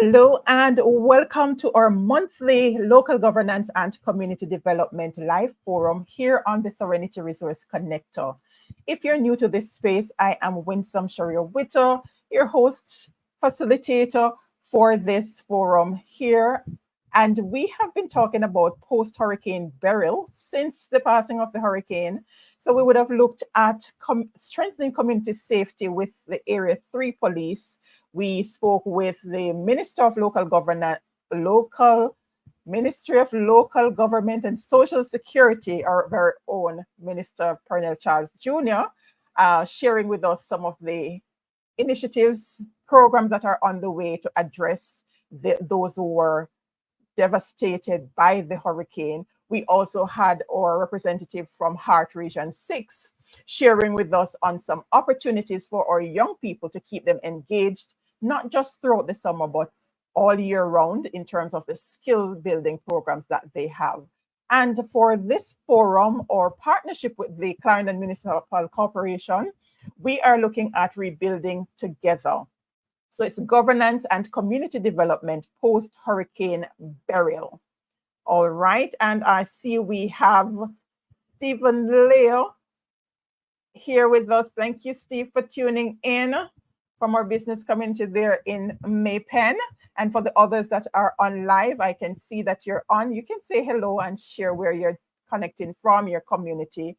Hello and welcome to our monthly local governance and community development live forum here on the Serenity Resource Connector. If you're new to this space, I am Winsome Witter, your host, facilitator for this forum here. And we have been talking about post-Hurricane Beryl since the passing of the hurricane. So we would have looked at strengthening community safety with the Area 3 police. We spoke with the Minister of Ministry of Local Government and Social Security, our very own Minister Pernell Charles Jr., sharing with us some of the initiatives, programs that are on the way to address those who were devastated by the hurricane. We also had our representative from Heart Region 6 sharing with us on some opportunities for our young people to keep them engaged, not just throughout the summer, but all year round in terms of the skill building programs that they have. And for this forum, or partnership with the Clarendon Municipal Corporation, we are looking at rebuilding together. So it's governance and community development post-Hurricane Beryl. All right, and I see we have Stephen Leo here with us. Thank you, Steve, for tuning in from our business community there in Maypen. And for the others that are on live, I can see that you're on. You can say hello and share where you're connecting from, your community,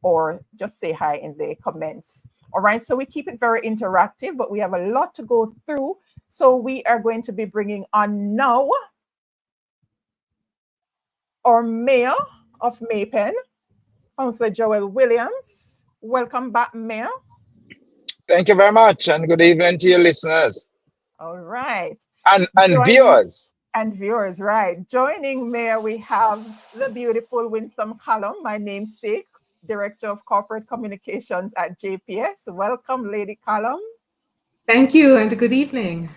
or just say hi in the comments. All right, so we keep it very interactive, but we have a lot to go through. So we are going to be bringing on now our Mayor of Maypen, Councillor Joel Williams. Welcome back, Mayor. Thank you very much, and good evening to your listeners. All right. And viewers. And viewers, right. Joining Mayor, we have the beautiful Winsome Callum, my namesake, Director of Corporate Communications at JPS. Welcome, Lady Callum. Thank you, and good evening.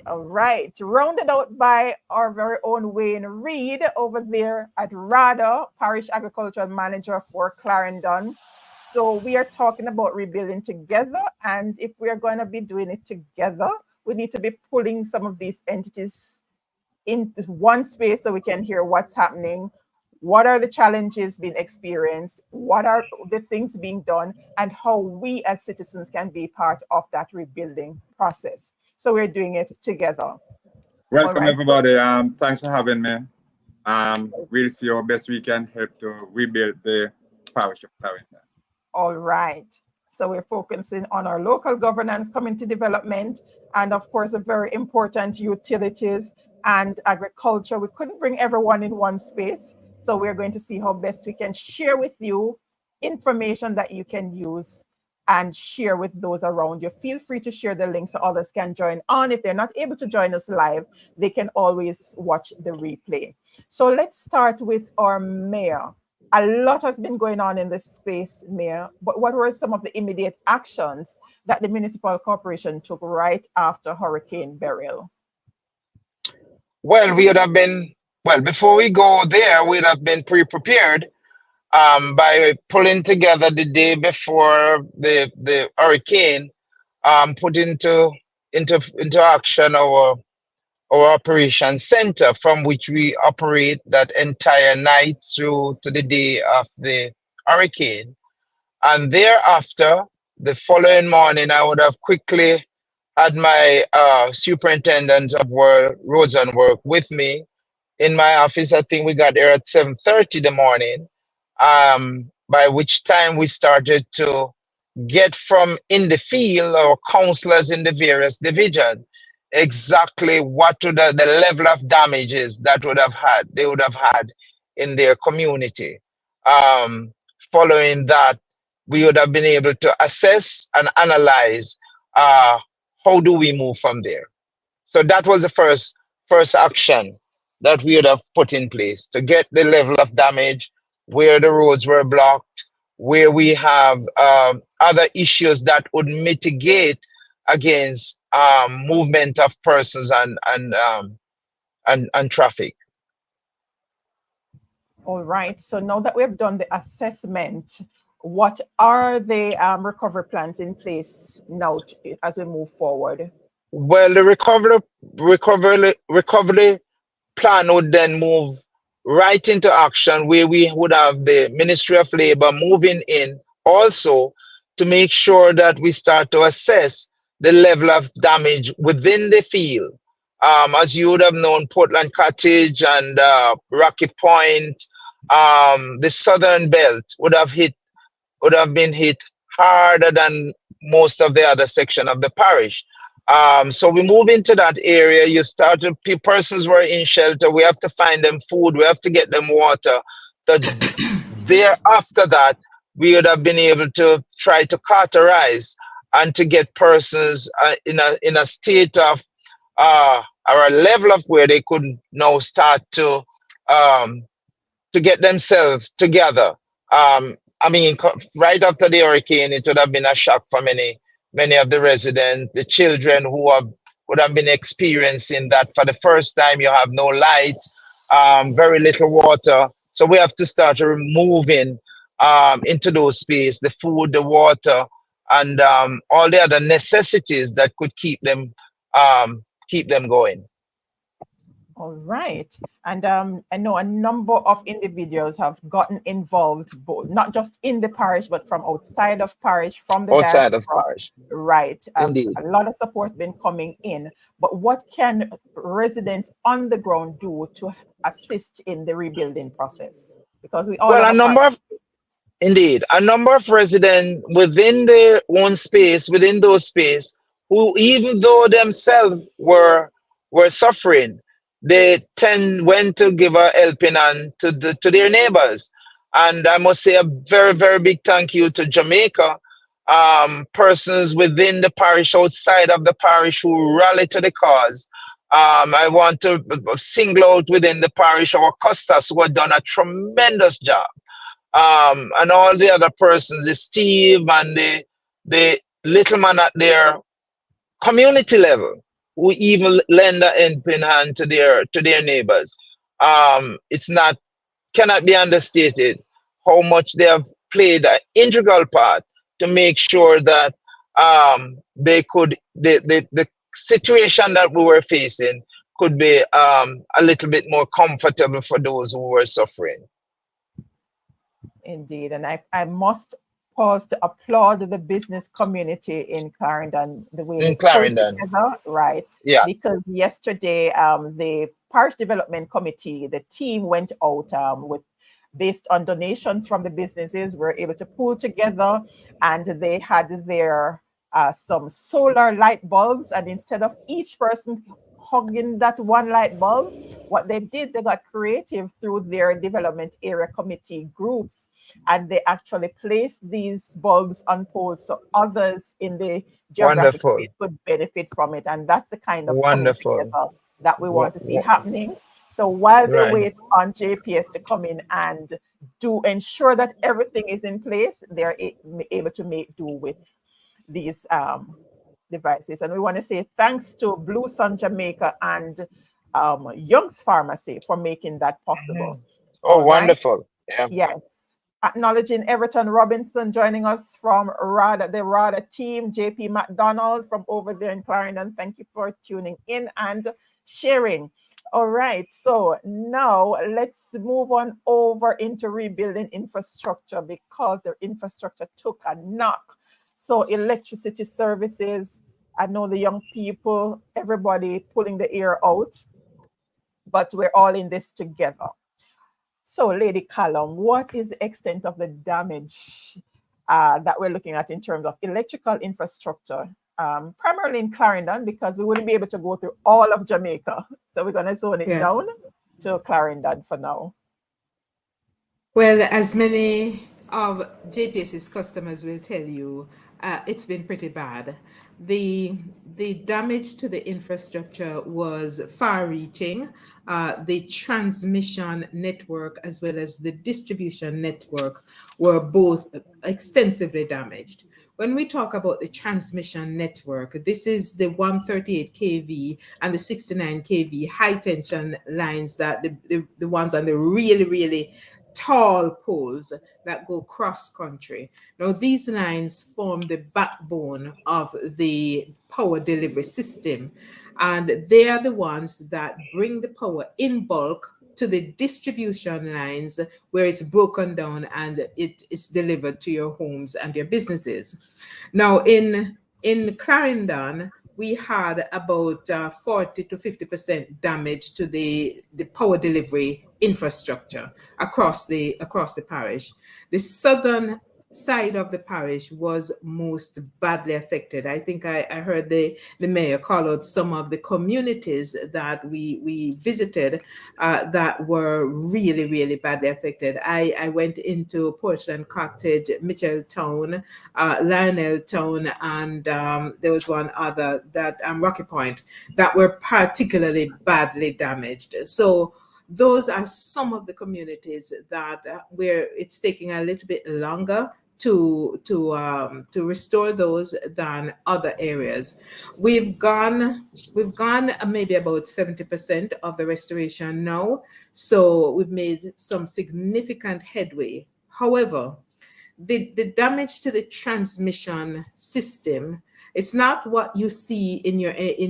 All right, rounded out by our very own Reid over there at RADA, Parish Agricultural Manager for Clarendon. So we are talking about rebuilding together, and if we are going to be doing it together, we need to be pulling some of these entities into one space so we can hear what's happening. What are the challenges being experienced? What are the things being done? And how we as citizens can be part of that rebuilding process. So we're doing it together. Welcome, everybody. Thanks for having me. We'll see how best we can help to rebuild the parish of Clarendon. All right. So we're focusing on our local governance, community development, and of course, a very important utilities and agriculture. We couldn't bring everyone in one space. So we're going to see how best we can share with you information that you can use and share with those around you. Feel free to share the link so others can join on. If they're not able to join us live, they can always watch the replay. So let's start with our mayor. A lot has been going on in this space, Mayor, but what were some of the immediate actions that the municipal corporation took right after Hurricane Beryl? Well, before we go there, we'd have been pre-prepared by pulling together the day before the hurricane, put into action our operation center, from which we operate that entire night through to the day of the hurricane. And thereafter, the following morning, I would have quickly had my superintendent of roads and work with me in my office. I think we got there at 7:30 in the morning, by which time we started to get from in the field, our counselors in the various divisions, exactly what would the level of damages that they would have had in their community. Following that, we would have been able to assess and analyze how do we move from there. So that was the first action that we would have put in place to get the level of damage, where the roads were blocked, where we have other issues that would mitigate against movement of persons and traffic. All right. So now that we have done the assessment, what are the recovery plans in place now as we move forward? Well, the recovery plan would then move right into action, where we would have the Ministry of Labor moving in also to make sure that we start to assess the level of damage within the field. As you would have known, Portland Cottage and Rocky Point, the southern belt would have been hit harder than most of the other section of the parish. So we move into that area. You start to persons were in shelter. We have to find them food. We have to get them water. There after that, we would have been able to try to cauterize and to get persons in a state of or a level of where they could now start um, to get themselves together. I mean, right after the hurricane, it would have been a shock for many of the residents, the children who would have been experiencing that for the first time. You have no light, very little water. So we have to start removing into those spaces the food, the water, and all the other necessities that could keep them going. All right. And I know a number of individuals have gotten involved, both, not just in the parish, but from outside of parish, from the Outside of diaspora. parish. Right. Indeed. A lot of support been coming in. But what can residents on the ground do to assist in the rebuilding process? Because we all Well, have a number of residents within their own space, within those space, who even though themselves were suffering, they went to give a helping hand to their neighbors. And I must say a very, very big thank you to Jamaica, persons within the parish, outside of the parish, who rallied to the cause. I want to single out within the parish our custos, who have done a tremendous job. And all the other persons, the Steve and the little man at their community level, who even lend a helping hand to their neighbors. It's not cannot be understated how much they have played an integral part to make sure that the situation that we were facing could be a little bit more comfortable for those who were suffering. Indeed. And I must pause to applaud the business community in Clarendon, the way they pulled together, right? Yes. Because yesterday, the Parish Development Committee, the team went out based on donations from the businesses, were able to pull together, and they had their some solar light bulbs, and instead of each person hugging that one light bulb, what they did, they got creative through their development area committee groups, and they actually placed these bulbs on poles so others in the geographic space could benefit from it. And that's the kind of coming together that we want to see happening. So while they wait on JPS to come in and to ensure that everything is in place, they're able to make do with these devices. And we want to say thanks to Blue Sun Jamaica and Young's Pharmacy for making that possible. Oh, wonderful. Yeah. Yes. Acknowledging Everton Robinson joining us from RADA, the RADA team, JP McDonald from over there in Clarendon. Thank you for tuning in and sharing. All right, so now let's move on over into rebuilding infrastructure, because their infrastructure took a knock. So electricity services, I know the young people, everybody pulling the air out, but we're all in this together. So Lady Callum, what is the extent of the damage that we're looking at in terms of electrical infrastructure, primarily in Clarendon, because we wouldn't be able to go through all of Jamaica. So we're going to zone it down to Clarendon for now. Well, as many of JPS's customers will tell you, it's been pretty bad. The damage to the infrastructure was far-reaching. The transmission network as well as the distribution network were both extensively damaged. When we talk about the transmission network, this is the 138 kV and the 69 kV high tension lines, that the ones on the really, really tall poles that go cross country. Now, these lines form the backbone of the power delivery system, and they are the ones that bring the power in bulk to the distribution lines where it's broken down and it is delivered to your homes and your businesses. Now, in Clarendon, we had about 40 to 50% damage to the power delivery infrastructure across the parish. The southern side of the parish was most badly affected. I think I heard the mayor call out some of the communities that we visited that were really, really badly affected. I went into Portland Cottage, Mitchelltown, Lionel Town, and there was one other that Rocky Point that were particularly badly damaged. So those are some of the communities that where it's taking a little bit longer to restore those than other areas. We've gone maybe about 70% of the restoration now, so we've made some significant headway. However, the damage to the transmission system, it's not what you see in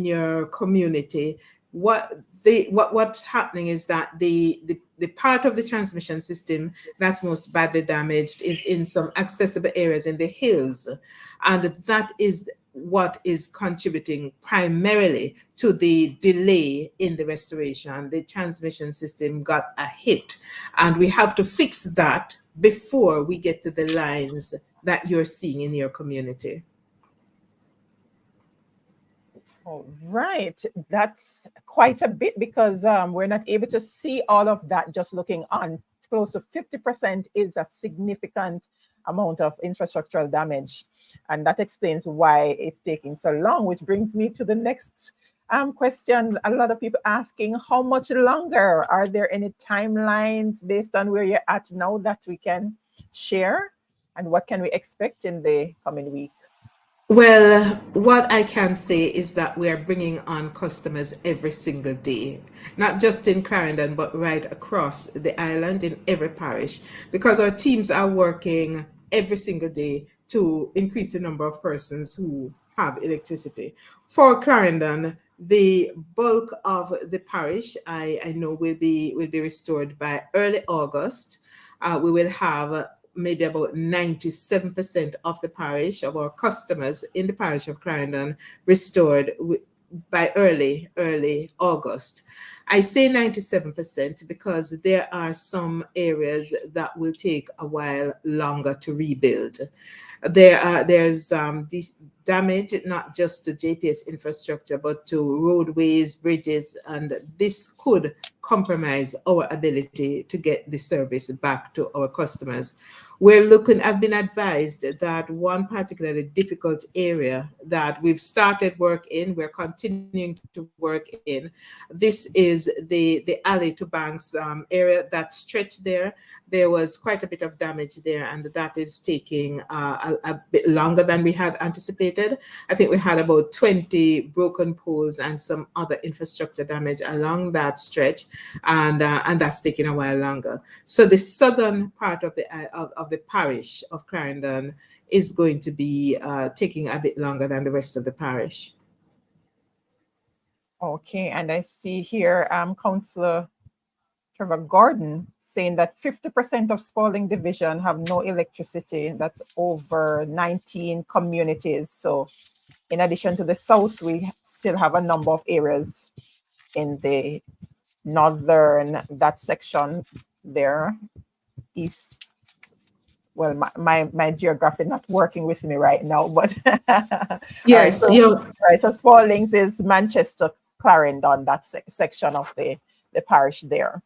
your community. What's happening is that the part of the transmission system that's most badly damaged is in some accessible areas in the hills, and that is what is contributing primarily to the delay in the restoration. The transmission system got a hit, and we have to fix that before we get to the lines that you're seeing in your community. All right, that's quite a bit, because we're not able to see all of that just looking on. Close to 50% is a significant amount of infrastructural damage, and that explains why it's taking so long, which brings me to the next question. A lot of people asking, how much longer? Are there any timelines based on where you're at now that we can share, and what can we expect in the coming week? Well, what I can say is that we are bringing on customers every single day, not just in Clarendon, but right across the island in every parish, because our teams are working every single day to increase the number of persons who have electricity. For Clarendon, the bulk of the parish, I know will be restored by early August. We will have maybe about 97% of the parish, of our customers in the parish of Clarendon, restored by early August. I say 97% because there are some areas that will take a while longer to rebuild. There's damage not just to JPS infrastructure, but to roadways, bridges, and this could compromise our ability to get the service back to our customers. I've been advised that one particularly difficult area that we've started work in, we're continuing to work in, this is the alley to Banks area, that stretch there. There was quite a bit of damage there, and that is taking a bit longer than we had anticipated. I think we had about 20 broken poles and some other infrastructure damage along that stretch, and that's taking a while longer. So the southern part of the parish of Clarendon is going to be taking a bit longer than the rest of the parish. Okay, and I see here Councillor Trevor Gordon saying that 50% of Spalding Division have no electricity. That's over 19 communities. So in addition to the south, we still have a number of areas in the northern, that section there, east. Well, my geography not working with me right now, but yes, all right, so Spaldings is Manchester, Clarendon, that section of the parish there.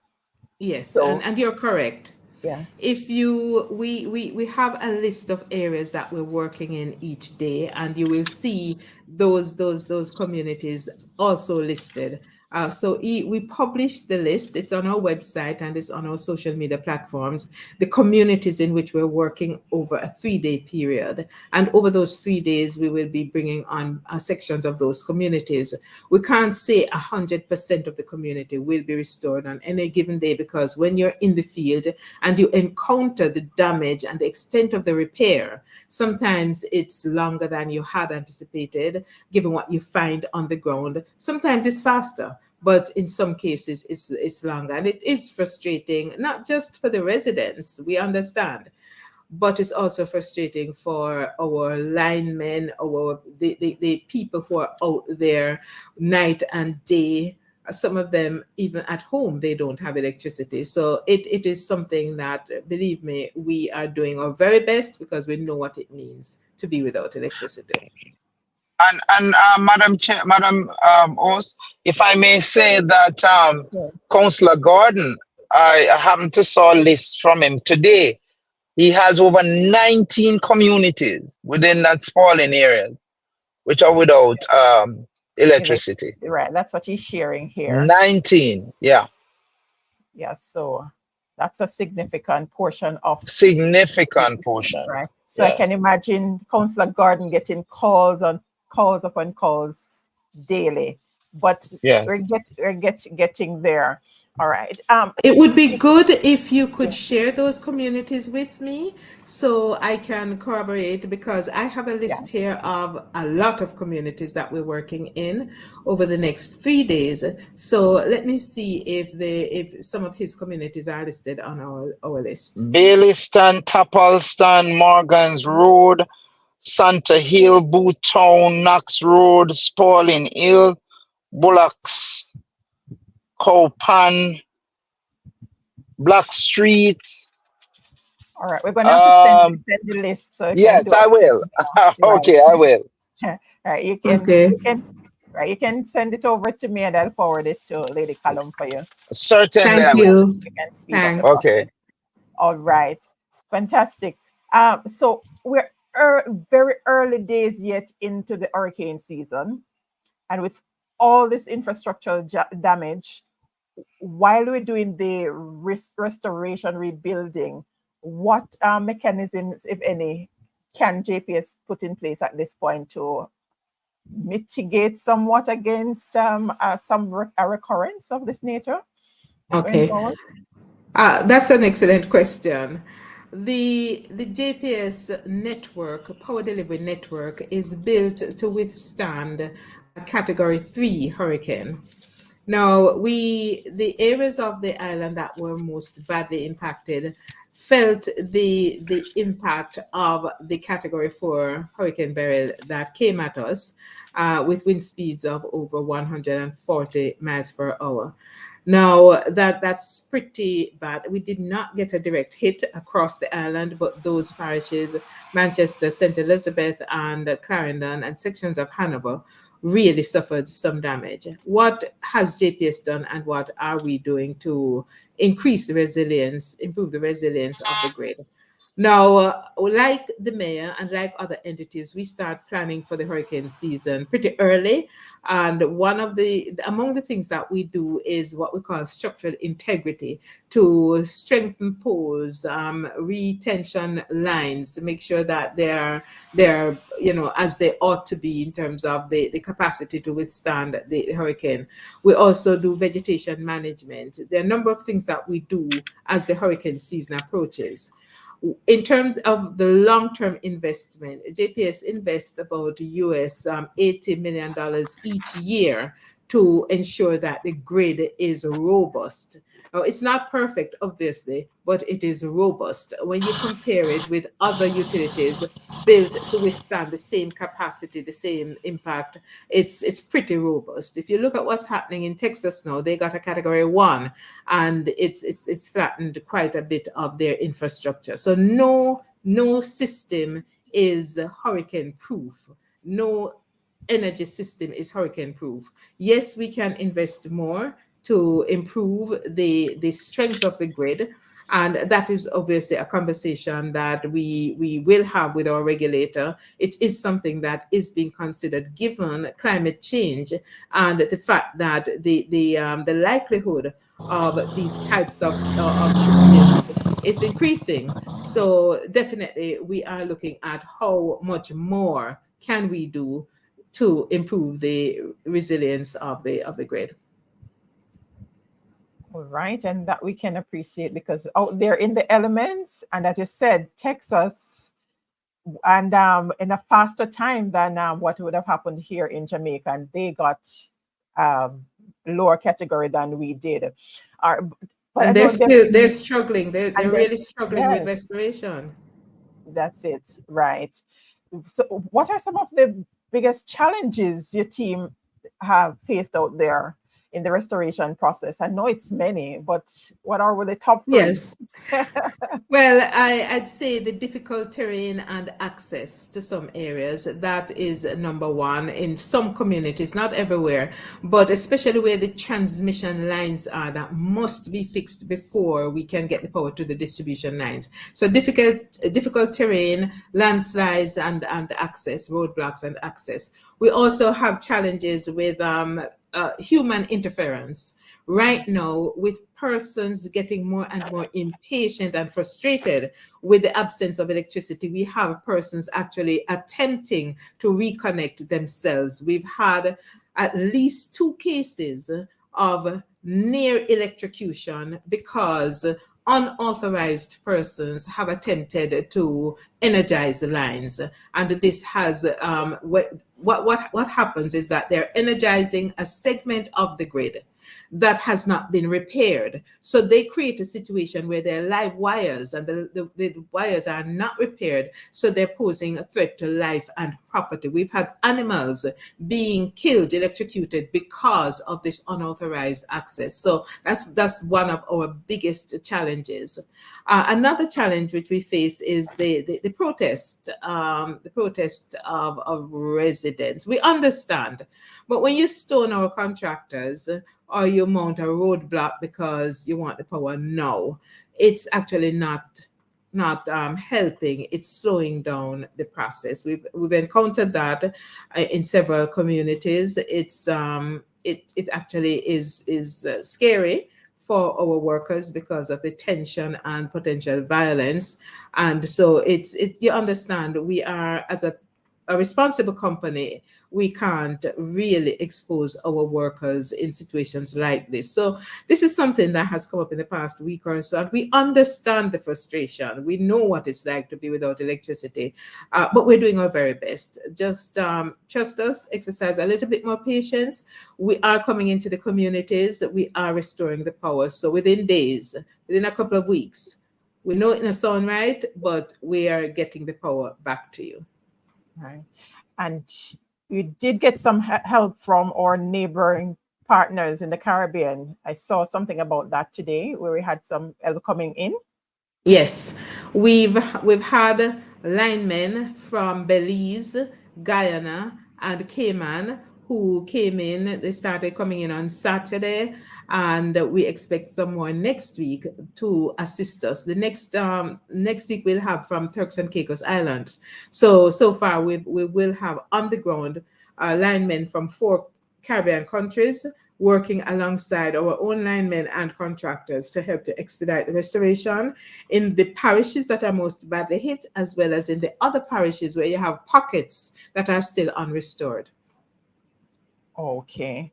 Yes, so, and you're correct. Yes. If we have a list of areas that we're working in each day, and you will see those communities also listed. So we publish the list. It's on our website and it's on our social media platforms, the communities in which we're working over a 3-day period. And over those 3 days, we will be bringing on sections of those communities. We can't say 100% of the community will be restored on any given day, because when you're in the field and you encounter the damage and the extent of the repair, sometimes it's longer than you had anticipated, given what you find on the ground. Sometimes it's faster, but in some cases it's longer. And it is frustrating, not just for the residents, we understand, but it's also frustrating for our linemen, the people who are out there night and day. Some of them, even at home, they don't have electricity. So it is something that, believe me, we are doing our very best, because we know what it means to be without electricity. And Madam Chair, Madam Host, if I may say that Councillor Gordon, I happened to saw a list from him today. He has over 19 communities within that sprawling area which are without electricity. Right, that's what he's sharing here. 19, yeah. Yeah, so that's a significant portion of. Significant portion. Right. So yes. I can imagine Councillor Gordon getting calls upon calls daily, but yes. we're getting there. All right. It would be good if you could share those communities with me so I can corroborate, because I have a list here of a lot of communities that we're working in over the next 3 days. So let me see if some of his communities are listed on our list. Baileystown, Tapalston, Morgan's Road, Santa Hill, Bootown, Knox Road, Spalding Hill, Bullocks, Cowpan, Black Street. All right, we're going to have to send the list. So yes, I will. Okay, I will. Right, you can send it over to me and I'll forward it to Lady Callum for you. Certainly. Thank you. Thanks. Okay. All right, fantastic. So we're very early days yet into the hurricane season, and with all this infrastructural damage, while we're doing the restoration, rebuilding, what mechanisms, if any, can JPS put in place at this point to mitigate somewhat against a recurrence of this nature? Okay, that's an excellent question. The JPS network, power delivery network, is built to withstand a Category 3 hurricane. Now, the areas of the island that were most badly impacted felt the impact of the Category 4 Hurricane Beryl that came at us with wind speeds of over 140 miles per hour. Now, that's pretty bad. We did not get a direct hit across the island, but those parishes, Manchester, St. Elizabeth, and Clarendon, and sections of Hanover, really suffered some damage. What has JPS done, and what are we doing to increase the resilience, improve the resilience of the grid? Now, like the mayor and like other entities, we start planning for the hurricane season pretty early. And among the things that we do is what we call structural integrity, to strengthen poles, retention lines, to make sure that they're as they ought to be in terms of the capacity to withstand the hurricane. We also do vegetation management. There are a number of things that we do as the hurricane season approaches. In terms of the long-term investment, JPS invests about US $80 million each year to ensure that the grid is robust. Now, it's not perfect, obviously, but it is robust. When you compare it with other utilities built to withstand the same capacity, the same impact, it's pretty robust. If you look at what's happening in Texas now, they got a Category 1, and it's flattened quite a bit of their infrastructure. So no system is hurricane proof. No energy system is hurricane proof. Yes, we can invest more to improve the strength of the grid. And that is obviously a conversation that we will have with our regulator. It is something that is being considered given climate change and the fact that the likelihood of these types of systems is increasing. So definitely we are looking at how much more can we do to improve the resilience of the grid. All right, and that we can appreciate because out there in the elements, and as you said, Texas, and in a faster time than what would have happened here in Jamaica, and they got lower category than we did. But I And know they're definitely, struggling. They're and really struggling with yes, restoration. that's it, right. So, what are some of the biggest challenges your team have faced out there in the restoration process? I know it's many, but what are the top three? Yes. Well, I'd say the difficult terrain and access to some areas, that is number one in some communities, not everywhere, but especially where the transmission lines are that must be fixed before we can get the power to the distribution lines. So difficult terrain, landslides and access, roadblocks and access. We also have challenges with human interference right now, with persons getting more and more impatient and frustrated with the absence of electricity. We have persons actually attempting to reconnect themselves. We've had at least 2 cases of near electrocution because unauthorized persons have attempted to energize the lines. And this has what happens is that they're energizing a segment of the grid that has not been repaired. So they create a situation where there are live wires and the wires are not repaired. So they're posing a threat to life and property. We've had animals being killed, electrocuted because of this unauthorized access. So that's one of our biggest challenges. Another challenge which we face is the protest, of residents. We understand, but when you stone our contractors, or you mount a roadblock because you want the power now, it's actually not helping. It's slowing down the process. We've encountered that in several communities. It actually is scary for our workers because of the tension and potential violence. And so you understand, we are, as a responsible company, we can't really expose our workers in situations like this. So this is something that has come up in the past week or so, and we understand the frustration. We know what it's like to be without electricity, but we're doing our very best. Just trust us, exercise a little bit more patience. We are coming into the communities, we are restoring the power. So within days, within a couple of weeks, we know it doesn't sound right, but we are getting the power back to you. Right. And we did get some help from our neighboring partners in the Caribbean. I saw something about that today where we had some help coming in. Yes, we've had linemen from Belize, Guyana, and Cayman who came in. They started coming in on Saturday, and we expect some more next week to assist us. The next week we'll have from Turks and Caicos Islands. So far we will have on the ground linemen from 4 Caribbean countries working alongside our own linemen and contractors to help to expedite the restoration in the parishes that are most badly hit, as well as in the other parishes where you have pockets that are still unrestored. Okay.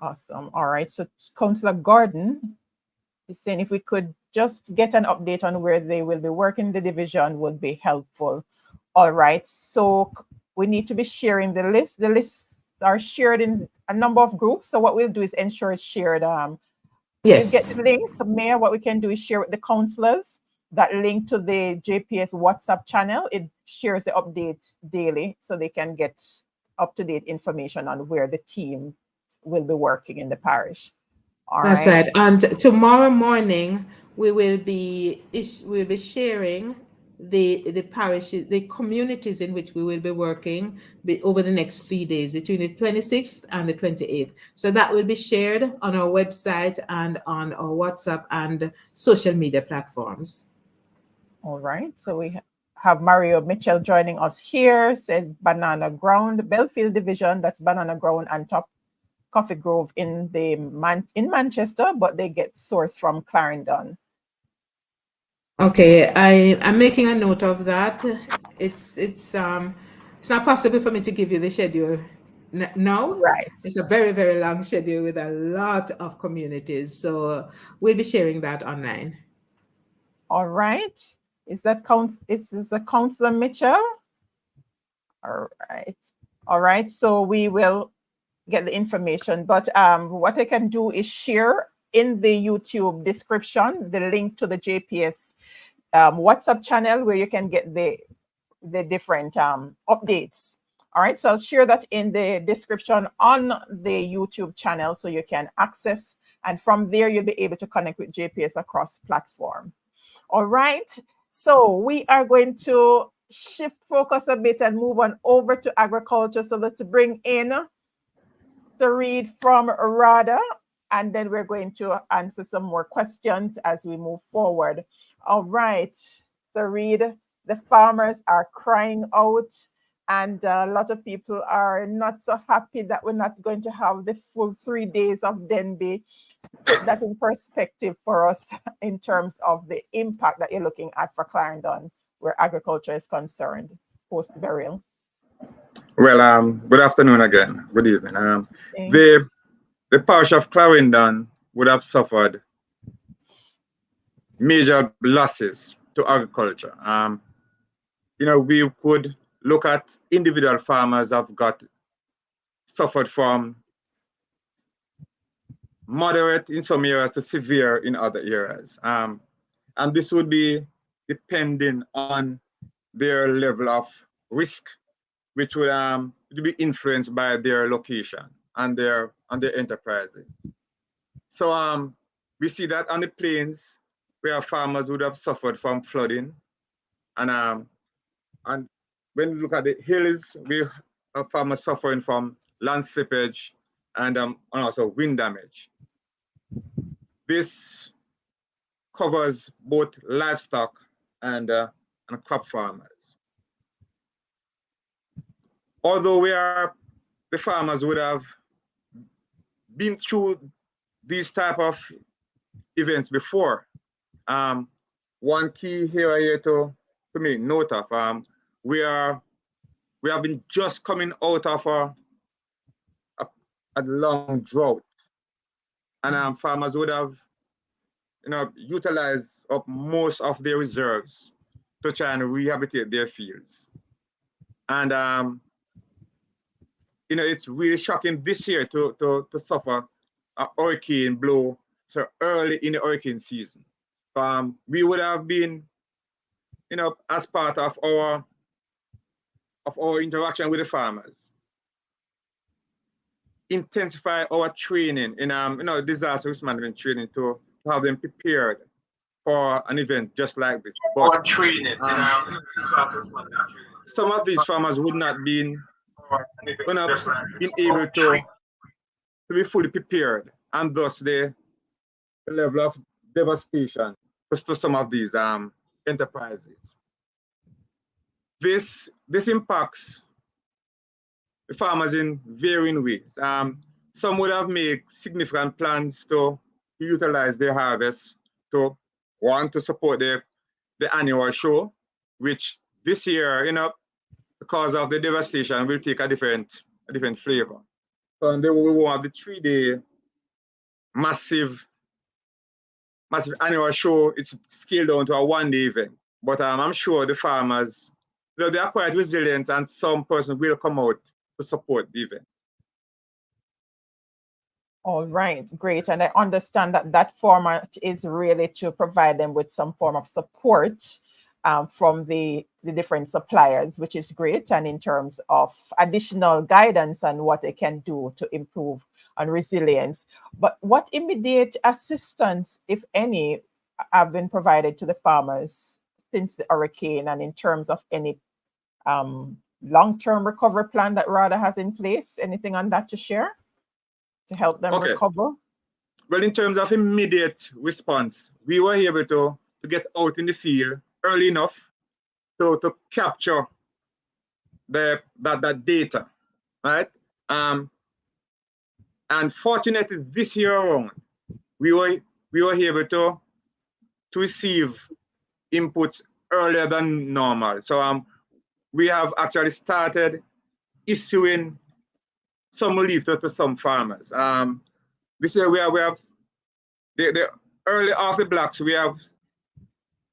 Awesome. All right. So Councillor Gordon is saying if we could just get an update on where they will be working the division would be helpful. All right. So we need to be sharing the list. The lists are shared in a number of groups. So what we'll do is ensure it's shared. We'll get Yes, the link. Mayor, what we can do is share with the councillors that link to the JPS WhatsApp channel. It shares the updates daily so they can get up-to-date information on where the team will be working in the parish. All that's right. right. And tomorrow morning we will be sharing the parishes, the communities in which we will be working over the next 3 days between the 26th and the 28th. So that will be shared on our website and on our WhatsApp and social media platforms. All right. So we have Mario Mitchell joining us here. Says Banana Ground, Belfield Division. That's Banana Ground and Top Coffee Grove in Manchester, but they get sourced from Clarendon. Okay, I'm making a note of that. It's not possible for me to give you the schedule now. Right. It's a very, very long schedule with a lot of communities. So we'll be sharing that online. All right. Is a Councillor Mitchell? All right. All right. So we will get the information. But what I can do is share in the YouTube description the link to the JPS WhatsApp channel where you can get the different updates. All right, so I'll share that in the description on the YouTube channel so you can access, and from there you'll be able to connect with JPS across platform. All right, so we are going to shift focus a bit and move on over to agriculture. So let's bring in Reid from RADA, and then we're going to answer some more questions as we move forward. All right, so Reid, the farmers are crying out, and a lot of people are not so happy that we're not going to have the full 3 days of Denby. Put that in perspective for us in terms of the impact that you're looking at for Clarendon, where agriculture is concerned, post Beryl. Well, good afternoon again. Good evening. The parish of Clarendon would have suffered major losses to agriculture. We could look at individual farmers have suffered from moderate in some areas to severe in other areas. And this would be depending on their level of risk, which would be influenced by their location and their enterprises. So we see that on the plains, where farmers would have suffered from flooding, and when we look at the hills, we have farmers suffering from land slippage and also wind damage. This covers both livestock and crop farmers. Although the farmers would have been through these type of events before, one key here to make note of, we have been just coming out of a long drought, and farmers would have utilized up most of their reserves to try and rehabilitate their fields. And it's really shocking this year to suffer a hurricane blow so early in the hurricane season. We would have been, as part of our interaction with the farmers, intensify our training in disaster risk management training to have them prepared for an event just like this. But some of these farmers would not been able to be fully prepared, and thus the level of devastation to some of these enterprises. This impacts the farmers in varying ways. Some would have made significant plans to utilize their harvest to want to support the annual show, which this year, because of the devastation, will take a different flavor. So and then we will have the 3-day massive annual show. It's scaled down to a 1-day event. But I'm sure the farmers, they are quite resilient, and some person will come out to support the event. All right, great. And I understand that format is really to provide them with some form of support from the different suppliers, which is great. And in terms of additional guidance on what they can do to improve on resilience. But what immediate assistance, if any, have been provided to the farmers since the hurricane, and in terms of any long-term recovery plan that RADA has in place? Anything on that to share to help them recover? Well, in terms of immediate response, we were able to get out in the field early enough to capture that data, right? And fortunately, this year around, we were able to receive inputs earlier than normal. So we have actually started issuing some relief to some farmers. This year we have the early off the blocks. We have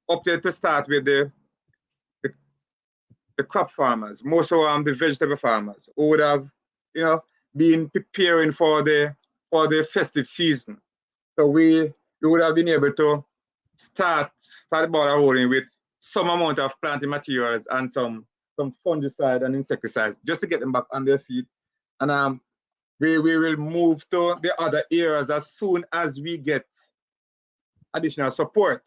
opted to start with the crop farmers, more so the vegetable farmers who would have, been preparing for the festive season. So we would have been able to start the ball rolling with some amount of planting materials and some fungicide and insecticides just to get them back on their feet. And we will move to the other areas as soon as we get additional support.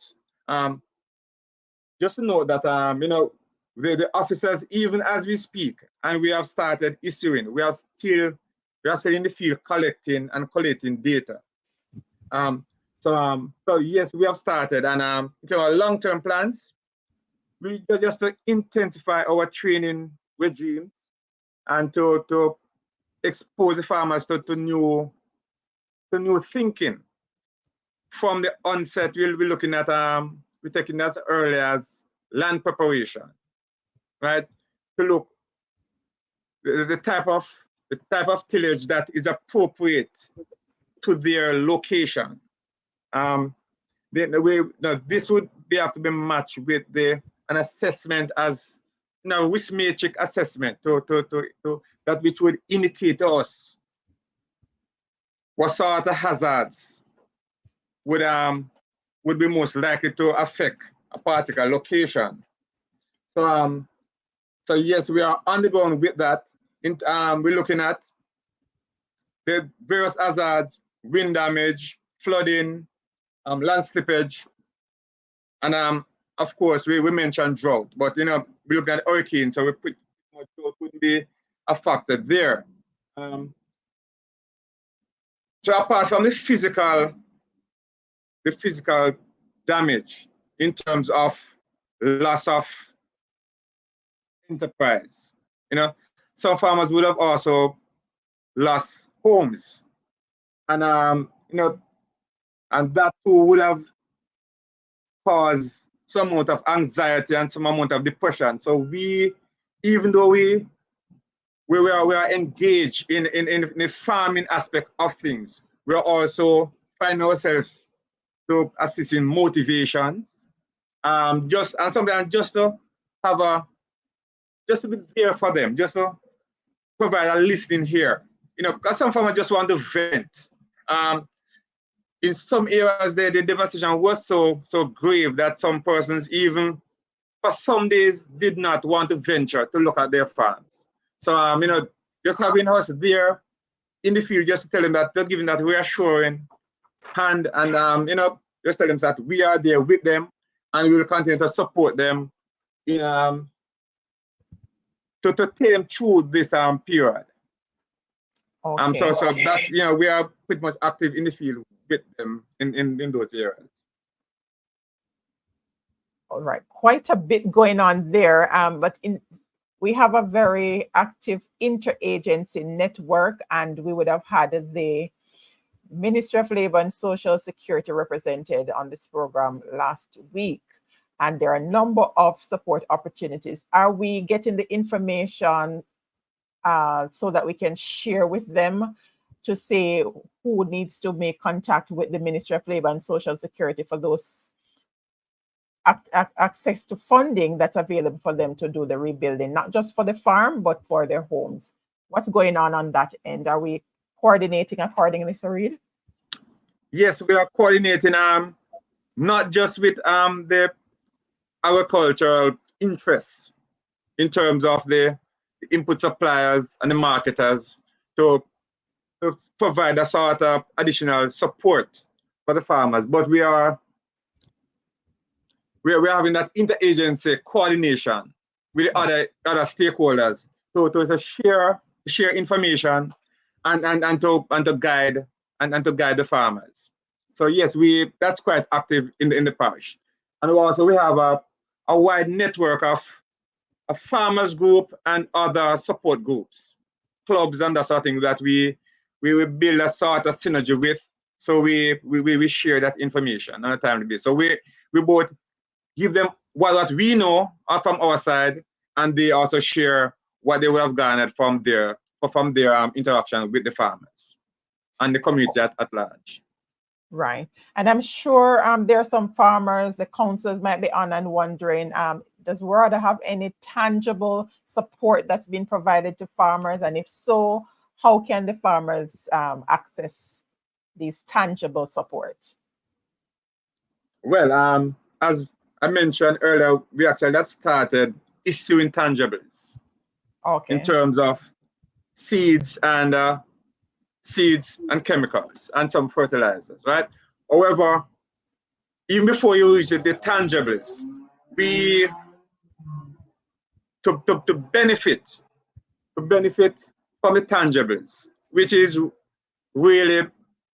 Just to note that the officers, even as we speak, and we have started issuing, we are still in the field collecting and collating data. So yes, we have started, and in terms of long-term plans, we just to intensify our training regimes and to expose the farmers to new thinking. From the onset, we'll be looking at we're taking that as early as land preparation, right? To look the type of tillage that is appropriate to their location. This would have to be matched with an assessment as risk matrix assessment to that which would indicate to us what sort of hazards would be most likely to affect a particular location. So yes, we are on the ground with that. We're looking at the various hazards, wind damage, flooding, land slippage, and of course we mentioned drought. But we look at hurricane, so we pretty much drought wouldn't be a factor there. So apart from the physical damage in terms of loss of enterprise, some farmers would have also lost homes, and and that too would have caused some amount of anxiety and some amount of depression. So even though we are engaged in the farming aspect of things, we are also finding ourselves to assist in motivations, just to be there for them, just to provide a listening here. Because some farmers just want to vent. In some areas, the devastation was so grave that some persons even for some days did not want to venture to look at their farms. So just having us there in the field, just to tell them that, just giving that reassuring hand, and just tell them that we are there with them, and we will continue to support them in to take them through this period. Okay. So that we are pretty much active in the field with them in those areas. All right, quite a bit going on there, but we have a very active interagency network, and we would have had the Ministry of Labor and Social Security represented on this program last week, and there are a number of support opportunities. Are we getting the information so that we can share with them to say who needs to make contact with the Ministry of Labor and Social Security for those access to funding that's available for them to do the rebuilding, not just for the farm, but for their homes? What's going on that end? Are we coordinating accordingly, Sir Reid? Yes, we are coordinating not just with the agricultural interests in terms of the input suppliers and the marketers to provide a sort of additional support for the farmers, but we are we're having that interagency coordination with the other stakeholders to share information and to guide the farmers. So yes, that's quite active in the parish. And also we have a wide network of a farmers group and other support groups, clubs and that sort of thing that we will build a sort of synergy with. So we share that information on a timely basis. So we both give them what we know from our side, and they also share what they would have garnered from their interaction with the farmers and the community at large. Right. And I'm sure there are some farmers, the councils might be on and wondering, does RADA have any tangible support that's been provided to farmers? And if so, how can the farmers access these tangible support? Well, as I mentioned earlier, we actually have started issuing tangibles. Okay. In terms of seeds and chemicals and some fertilizers, right? However, even before you reach the tangibles, to benefit from the tangibles, which is really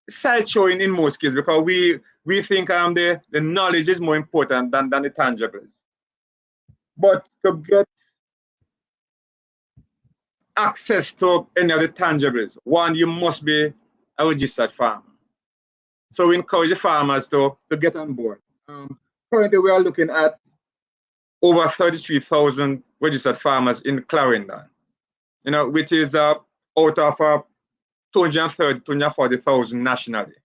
sideshowing in most cases, because we think the knowledge is more important than the tangibles. But to get access to any of the tangibles, one, you must be a registered farmer. So we encourage the farmers to get on board. Currently, we are looking at over 33,000 registered farmers in Clarendon, which is out of 230,000 to 240,000 nationally.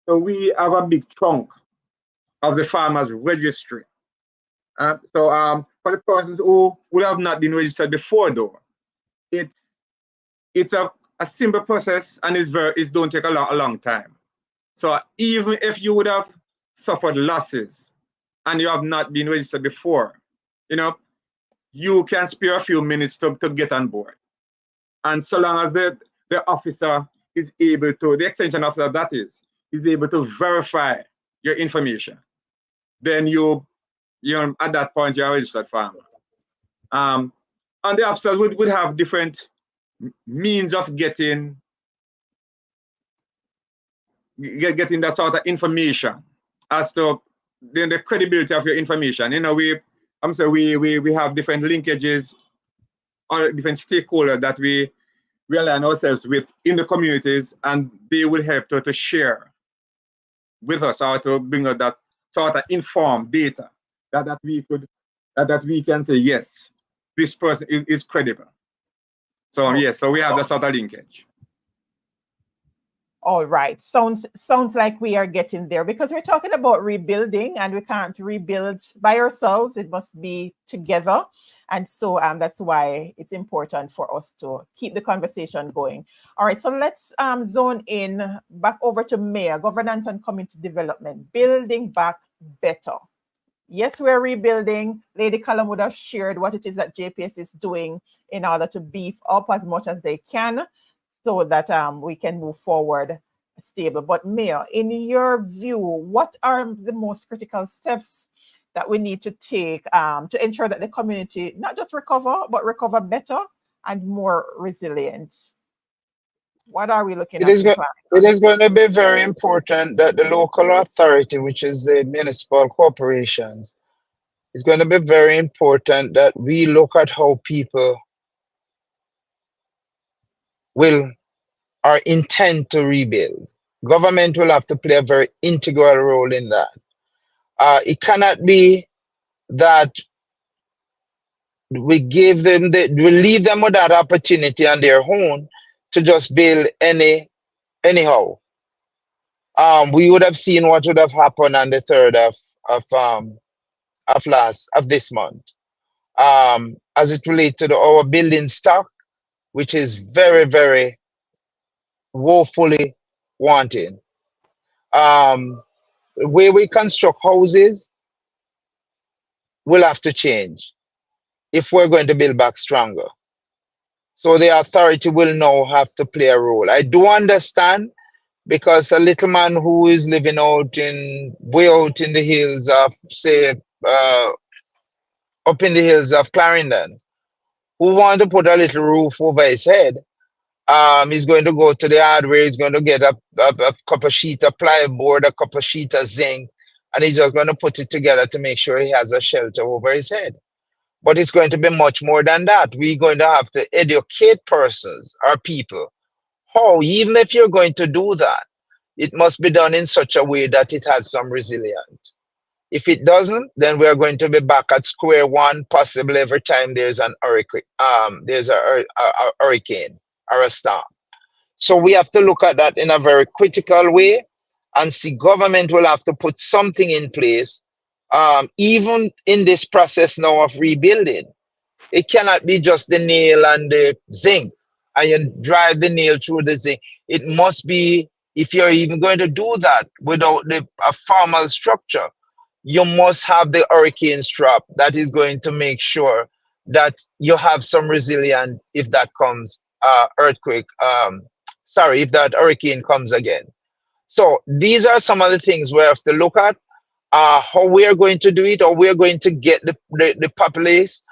So we have a big chunk of the farmers registry. So for the persons who would have not been registered before, though, it's a simple process, and it don't take a long time. So even if you would have suffered losses and you have not been registered before, you can spare a few minutes to get on board. And so long as the officer is able to, the extension officer that is able to verify your information, then you at that point you're a registered farmer. And the officers would have different means of getting that sort of information as to the credibility of your information. We have different linkages or different stakeholders that we align ourselves with in the communities, and they will help to share with us how to bring out that sort of informed data that we can say, yes, this person is credible. So yes, so we have that sort of linkage. All right. Sounds like we are getting there, because we're talking about rebuilding, and we can't rebuild by ourselves. It must be together. And so that's why it's important for us to keep the conversation going. All right. So let's zone in back over to Mayor, Governance and Community Development, building back better. Yes, we're rebuilding. Lady Callum would have shared what it is that JPS is doing in order to beef up as much as they can, so that we can move forward stable. But Mayor, in your view, what are the most critical steps that we need to take to ensure that the community not just recover, but recover better and more resilient? What are we looking at? It is going to be very important that the local authority, which is the municipal corporations, it's going to be very important that we look at how people will or intend to rebuild. Government will have to play a very integral role in that. It cannot be that we give them we leave them with that opportunity on their own to just build anyhow. We would have seen what would have happened on the 3rd of this month. As it relates to our building stock, which is very, very woefully wanting. The way we construct houses will have to change if we're going to build back stronger. So the authority will now have to play a role. I do understand, because a little man who is living way out in the hills of, say, up in the hills of Clarendon who want to put a little roof over his head. He's going to go to the hardware. He's going to get a couple sheet of plywood, a couple sheet of zinc, and he's just going to put it together to make sure he has a shelter over his head. But it's going to be much more than that. We're going to have to educate persons or people how, even if you're going to do that, it must be done in such a way that it has some resilience. If it doesn't, then we are going to be back at square one, possibly every time there's an hurricane, a hurricane or a storm. So we have to look at that in a very critical way and see government will have to put something in place, even in this process now of rebuilding. It cannot be just the nail and the zinc, and you drive the nail through the zinc. It must be, if you're even going to do that without a formal structure, you must have the hurricane strap that is going to make sure that you have some resilience if that comes if that hurricane comes again. So these are some of the things we have to look at, how we are going to do it, or we are going to get the populace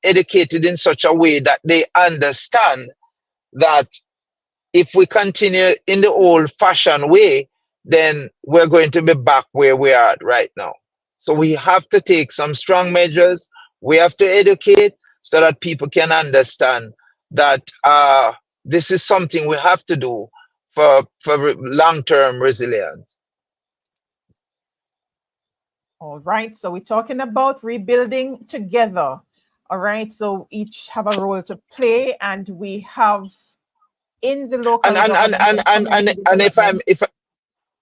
educated in such a way that they understand that if we continue in the old-fashioned way, then we're going to be back where we are at right now. So we have to take some strong measures. We have to educate so that people can understand that this is something we have to do for long-term resilience. All right, so we're talking about rebuilding together. All right, so each have a role to play, and we have in the local and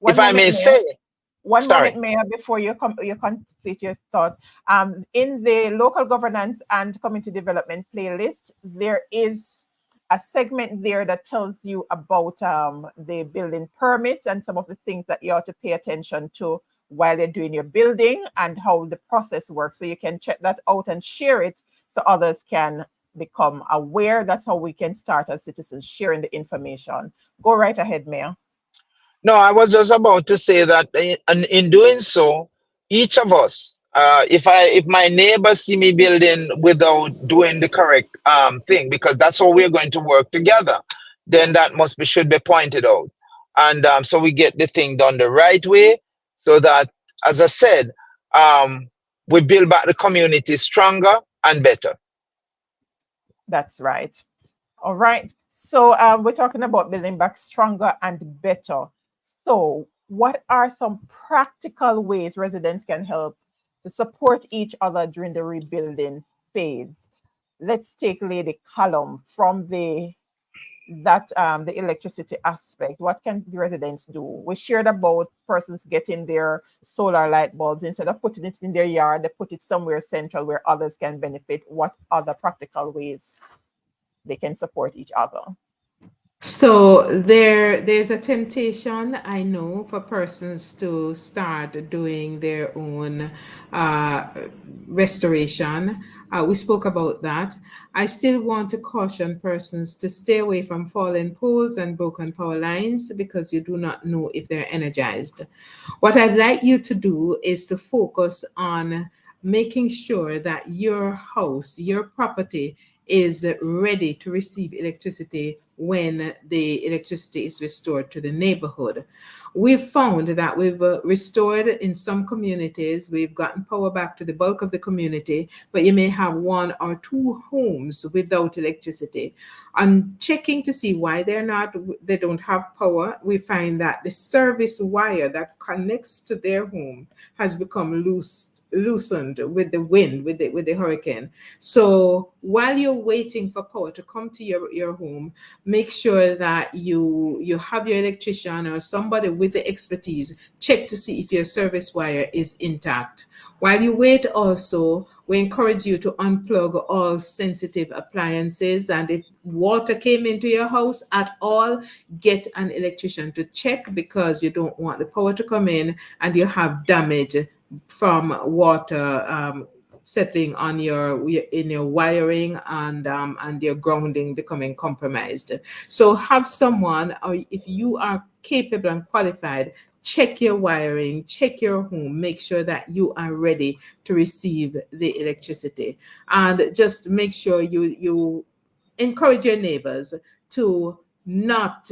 if I may say, one moment, Mayor, before you complete your thought. In the local governance and community development playlist, there is a segment there that tells you about the building permits and some of the things that you ought to pay attention to while you're doing your building and how the process works. So you can check that out and share it so others can become aware. That's how we can start as citizens, sharing the information. Go right ahead, Mayor. No, I was just about to say that in doing so, each of us, if my neighbor see me building without doing the correct thing, because that's how we're going to work together, then that should be pointed out. And so we get the thing done the right way, so that, as I said, we build back the community stronger and better. That's right. All right. So we're talking about building back stronger and better. So what are some practical ways residents can help to support each other during the rebuilding phase? Let's take Lady Callum from the electricity aspect. What can the residents do? We shared about persons getting their solar light bulbs. Instead of putting it in their yard, they put it somewhere central where others can benefit. What other practical ways they can support each other? So there's a temptation, I know, for persons to start doing their own restoration. We spoke about that. I still want to caution persons to stay away from fallen poles and broken power lines because you do not know if they're energized. What I'd like you to do is to focus on making sure that your house, your property is ready to receive electricity when the electricity is restored to the neighborhood. We've found that we've restored in some communities, we've gotten power back to the bulk of the community, but you may have one or two homes without electricity. On checking to see why they don't have power, we find that the service wire that connects to their home has become loosened with the wind, with the hurricane. So while you're waiting for power to come to your home, make sure that you have your electrician or somebody with the expertise check to see if your service wire is intact. While you wait also, we encourage you to unplug all sensitive appliances, and if water came into your house at all, get an electrician to check, because you don't want the power to come in and you have damage from water settling on your wiring and your grounding becoming compromised. So have someone, or if you are capable and qualified, check your wiring, check your home, make sure that you are ready to receive the electricity. And just make sure you encourage your neighbors to not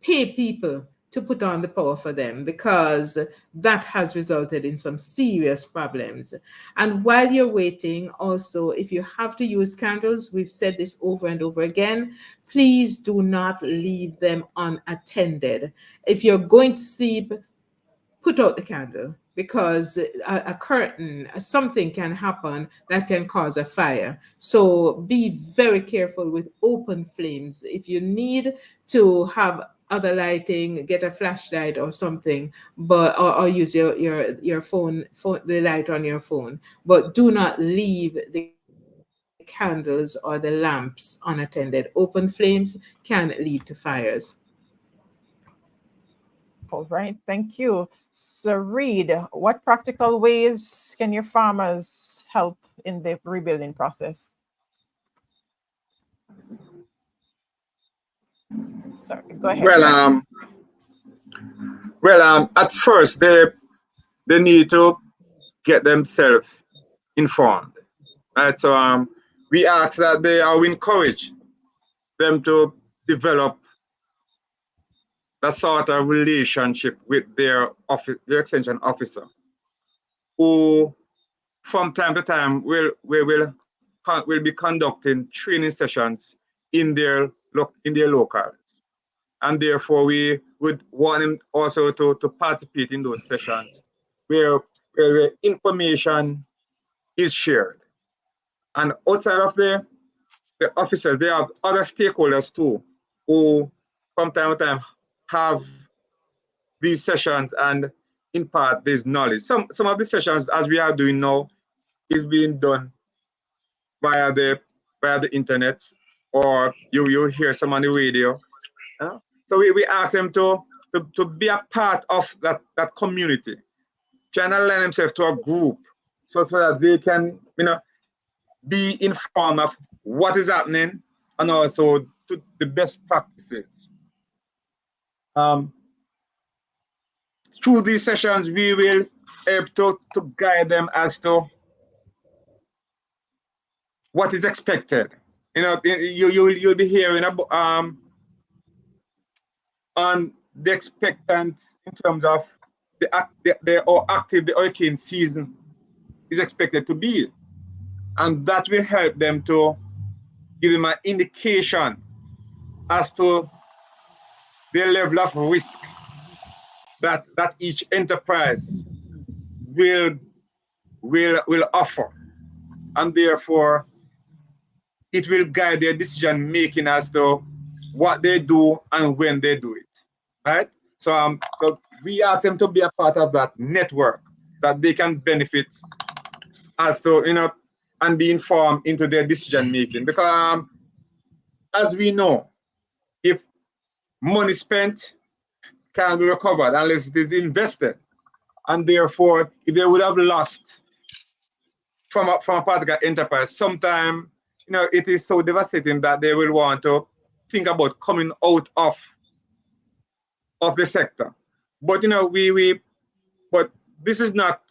pay people to put on the power for them, because that has resulted in some serious problems. And while you're waiting, also, if you have to use candles, we've said this over and over again, please do not leave them unattended. If you're going to sleep, put out the candle, because a curtain, something can happen that can cause a fire. So be very careful with open flames. If you need to have other lighting, get a flashlight or something, but or use your phone, the light on your phone, but do not leave the candles or the lamps unattended. Open flames can lead to fires. All right, thank you. So, Reid, what practical ways can your farmers help in the rebuilding process? Sorry, go ahead, Well, Reid. at first they need to get themselves informed, right? So we ask that they are encouraged them to develop that sort of relationship with their office, their extension officer, who from time to time will be conducting training sessions in their locales. And therefore we would want them also to participate in those sessions where information is shared. And outside of the officers, they have other stakeholders too, who from time to time have these sessions and impart this knowledge. Some of the sessions, as we are doing now, is being done via the internet, or you hear some on the radio. So we ask them to be a part of that community, trying to align themselves to a group, so that they can be informed of what is happening, and also to the best practices. Through these sessions, we will help to guide them as to what is expected. You'll be hearing about on the expectant in terms of how active the hurricane season is expected to be, and that will help them to give them an indication as to the level of risk that each enterprise will offer, and therefore it will guide their decision making as to what they do and when they do it, right? So we ask them to be a part of that network that they can benefit as to and be informed into their decision making, because as we know, if money spent can't be recovered unless it is invested, and therefore if they would have lost from a particular enterprise, sometime it is so devastating that they will want to think about coming out of the sector. But but this is not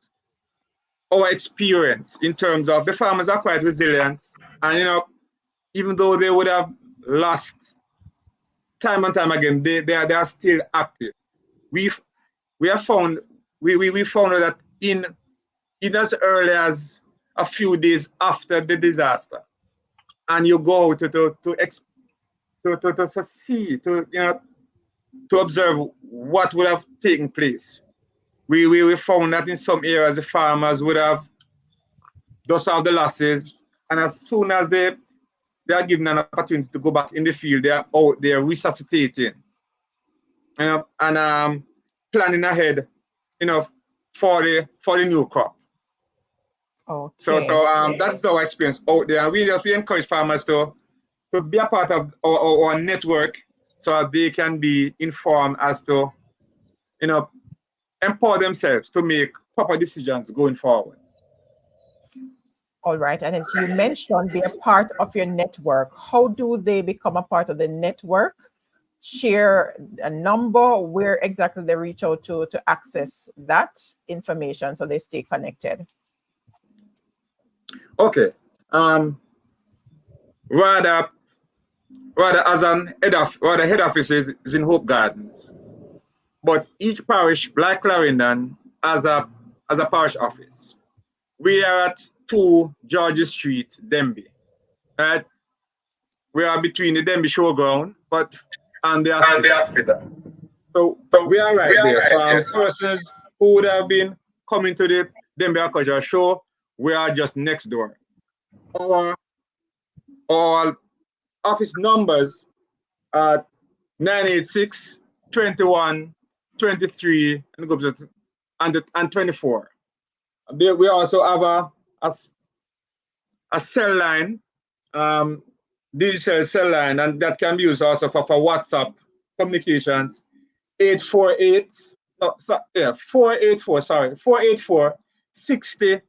our experience. In terms of the farmers are quite resilient, and even though they would have lost time and time again, they are still active. We have found we found out that in as early as a few days after the disaster, and you go out to see, to observe what would have taken place. We found that in some areas the farmers would have just have the losses, and as soon as they are given an opportunity to go back in the field, they are out there resuscitating, and planning ahead, for the new crop. Okay. So that's our experience out there, and we encourage farmers to be a part of our network, so they can be informed as to empower themselves to make proper decisions going forward. All right. And as you mentioned, be a part of your network. How do they become a part of the network share a number where exactly they reach out to access that information so they stay connected? Okay. RADA, RADA as an head office is in Hope Gardens, but each parish, like Clarendon, as a parish office. We are at 2 Georgia Street, Denby. Right? We are between the Denby Showground and the hospital. So we are right there. So persons who would have been coming to the Denby Cultural Show, we are just next door. Our office numbers are 986 21 23 and 24. There we also have a cell line, digital cell line, and that can be used also for WhatsApp communications. 848, 484 60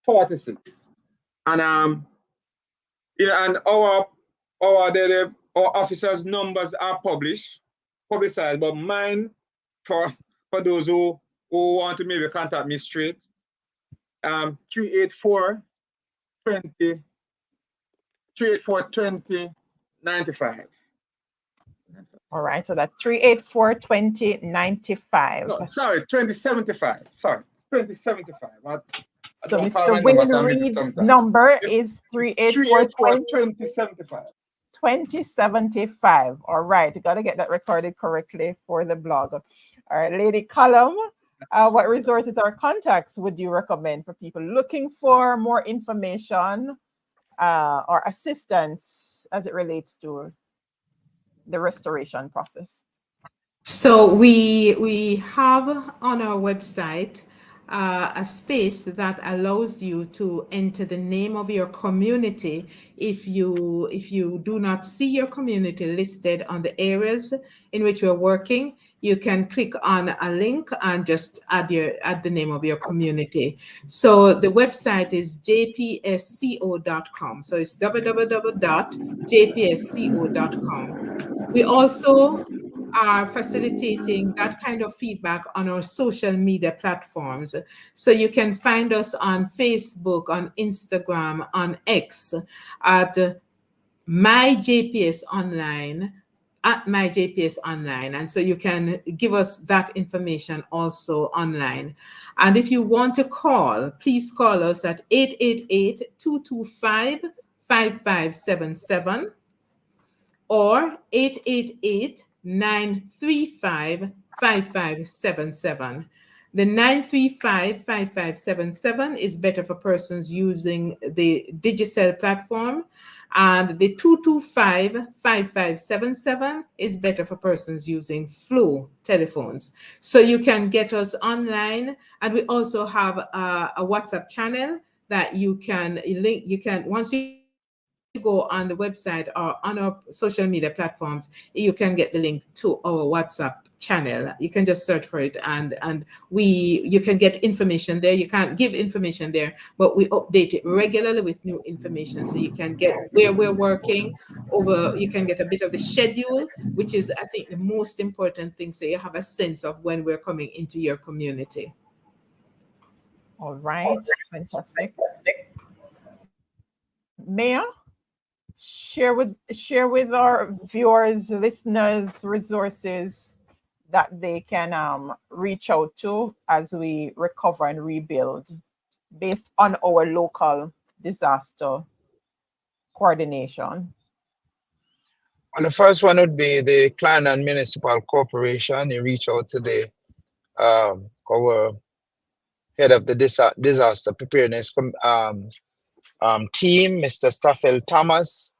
46. And and our officers' numbers are publicized, but mine for those who want to maybe contact me straight, 384 20 95. All right, so that's 384 2095. No, sorry, 2075. Sorry, 2075. So Mr. Wayne Reid's number is 384 2075. 2075. All right, got to get that recorded correctly for the blog. All right, Lady Callum, what resources or contacts would you recommend for people looking for more information or assistance as it relates to the restoration process? So we have on our website a space that allows you to enter the name of your community if you do not see your community listed on the areas in which we're working. You can click on a link and just add the name of your community. So the website is jpsco.com. So it's www.jpsco.com. We also are facilitating that kind of feedback on our social media platforms. So you can find us on Facebook, on Instagram, on X at MyJPS Online, at MyJPS Online. And so you can give us that information also online. And if you want to call, please call us at 888-225-5577 or 888-935-5577. The 935-5577 is better for persons using the Digicel platform, and the 225-5577 is better for persons using Flow telephones. So you can get us online, and we also have a WhatsApp channel that you can link. You can, once you go on the website or on our social media platforms, you can get the link to our WhatsApp channel. You can just search for it, and you can get information there. You can't give information there, but we update it regularly with new information, so you can get where we're working over. You can get a bit of the schedule, which is, I think, the most important thing, so you have a sense of when we're coming into your community. All right, fantastic. Mayor, share with our viewers, listeners, resources that they can reach out to as we recover and rebuild based on our local disaster coordination. Well, the first one would be the Clarendon Municipal Corporation. You reach out to the our head of the disaster preparedness team, Mr. Staffel Thomas,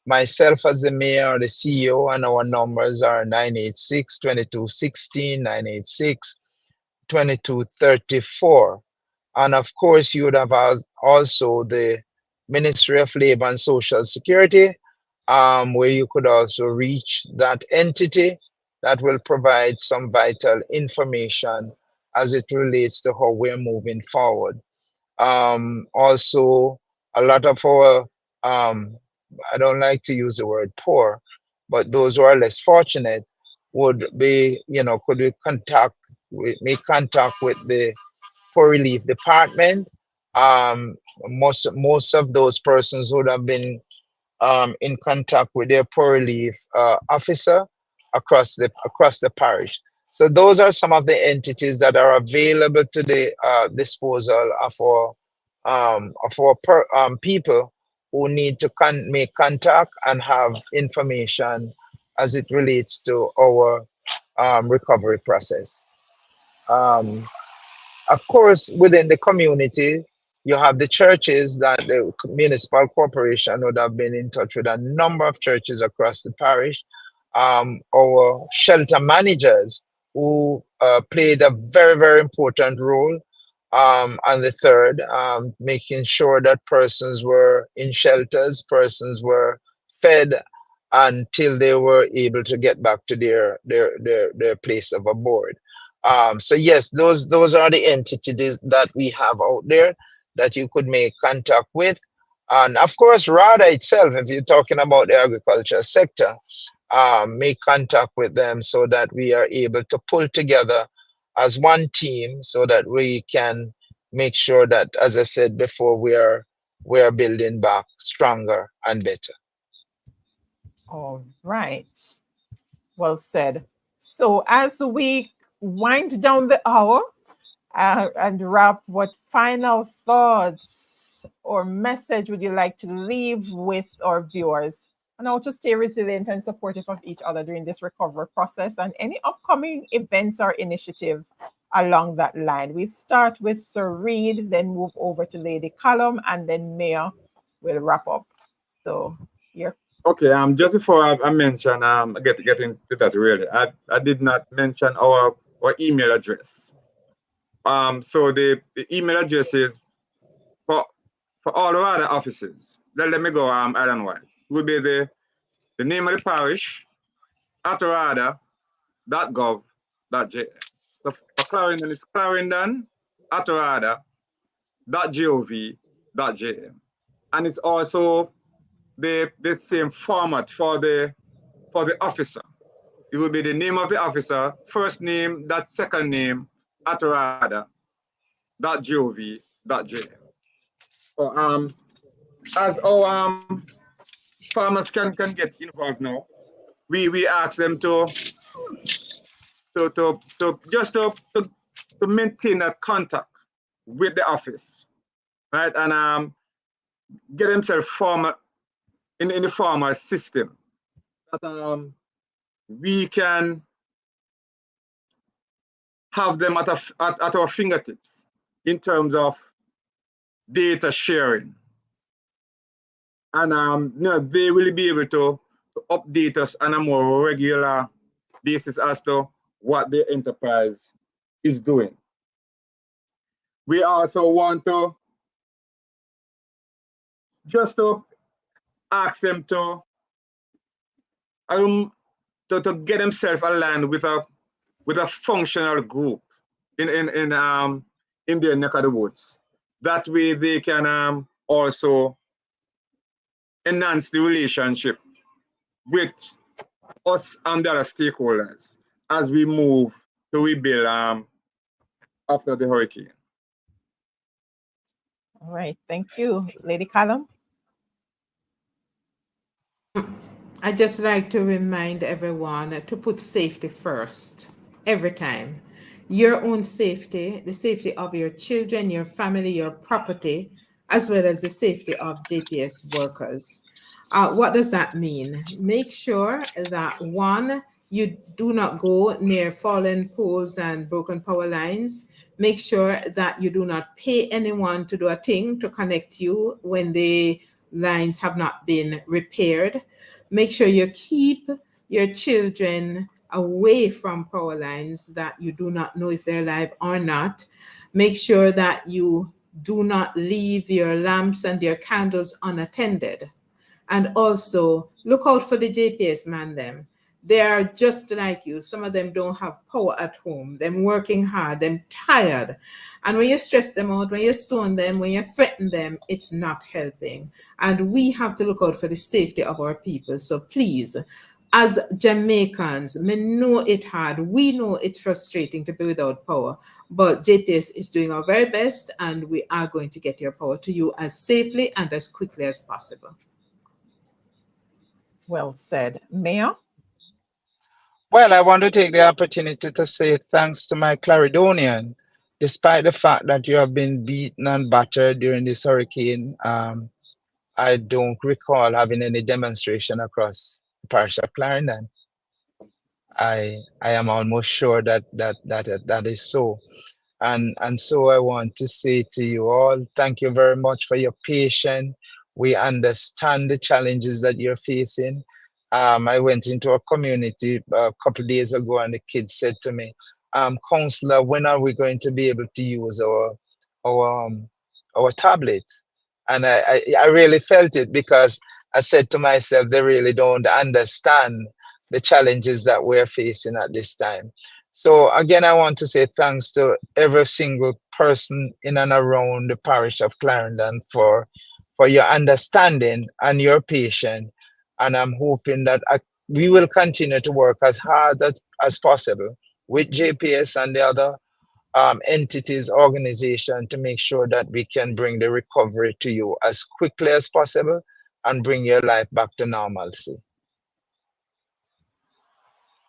myself as the mayor, the CEO, and our numbers are 986-2216, 986-2234. And of course, you would have also the Ministry of Labor and Social Security, where you could also reach that entity that will provide some vital information as it relates to how we're moving forward. Also, a lot of our, I don't like to use the word poor, but those who are less fortunate would be, could we make contact with the poor relief department. Most of those persons would have been in contact with their poor relief officer across the parish. So those are some of the entities that are available to the disposal of our people who need to make contact and have information as it relates to our recovery process. Um, of course, within the community, you have the churches that the municipal corporation would have been in touch with a number of churches across the parish. Our shelter managers who played a very, very important role. And the third, making sure that persons were in shelters, persons were fed until they were able to get back to their place of abode. So yes, those are the entities that we have out there that you could make contact with. And of course, RADA itself, if you're talking about the agriculture sector, make contact with them so that we are able to pull together as one team so that we can make sure that, as I said before, we are building back stronger and better. All right. Well said. So as we wind down the hour and wrap, what final thoughts or message would you like to leave with our viewers on how to stay resilient and supportive of each other during this recovery process, and any upcoming events or initiative along that line? We start with Sir Reid, then move over to Lady Callum, and then Mayor will wrap up. So you're Okay, just before I mention, get into that really, I did not mention our email address. So the email address is for all the other offices. Let me go, Alan White. Will be the name of the parish at RADA.gov.j. So for Clarendon, it's Clarendon at RADA.gov.j. And it's also the same format for the officer. It will be the name of the officer, first name, that second name, at RADA.gov.j. So as our farmers can get involved now, we ask them to maintain that contact with the office, right? And get themselves in the formal system that we can have them at our fingertips in terms of data sharing. And they will be able to update us on a more regular basis as to what their enterprise is doing. We also want to just to ask them to get themselves aligned with a functional group in their neck of the woods. That way they can also enhance the relationship with us and the other stakeholders as we move to rebuild after the hurricane. all right. Thank you, Lady Callum. I just like to remind everyone to put safety first every time. Your own safety, the safety of your children, your family, your property, as well as the safety of JPS workers. What does that mean? Make sure that one, you do not go near fallen poles and broken power lines. Make sure that you do not pay anyone to do a thing to connect you when the lines have not been repaired. Make sure you keep your children away from power lines that you do not know if they're alive or not. Make sure that you do not leave your lamps and your candles unattended. And also look out for the JPS man them. They are just like you. Some of them don't have power at home. Them working hard, them tired. And when you stress them out, when you stone them, when you threaten them, it's not helping. And we have to look out for the safety of our people. So please as Jamaicans, we know it hard. We know it's frustrating to be without power, but JPS is doing our very best, and we are going to get your power to you as safely and as quickly as possible. Well said. Mayor? Well, I want to take the opportunity to say thanks to my Clarendonian. Despite the fact that you have been beaten and battered during this hurricane, I don't recall having any demonstration across the parish of Clarendon. I am almost sure that is so. And so I want to say to you all, thank you very much for your patience. We understand the challenges that you're facing. I went into a community a couple of days ago, and the kids said to me, "Counselor, when are we going to be able to use our our tablets?" And I really felt it, because I said to myself, they really don't understand the challenges that we're facing at this time. So again, I want to say thanks to every single person in and around the parish of Clarendon for your understanding and your patience. And I'm hoping that we will continue to work as hard as possible with JPS and the other entities, organization, to make sure that we can bring the recovery to you as quickly as possible and bring your life back to normalcy.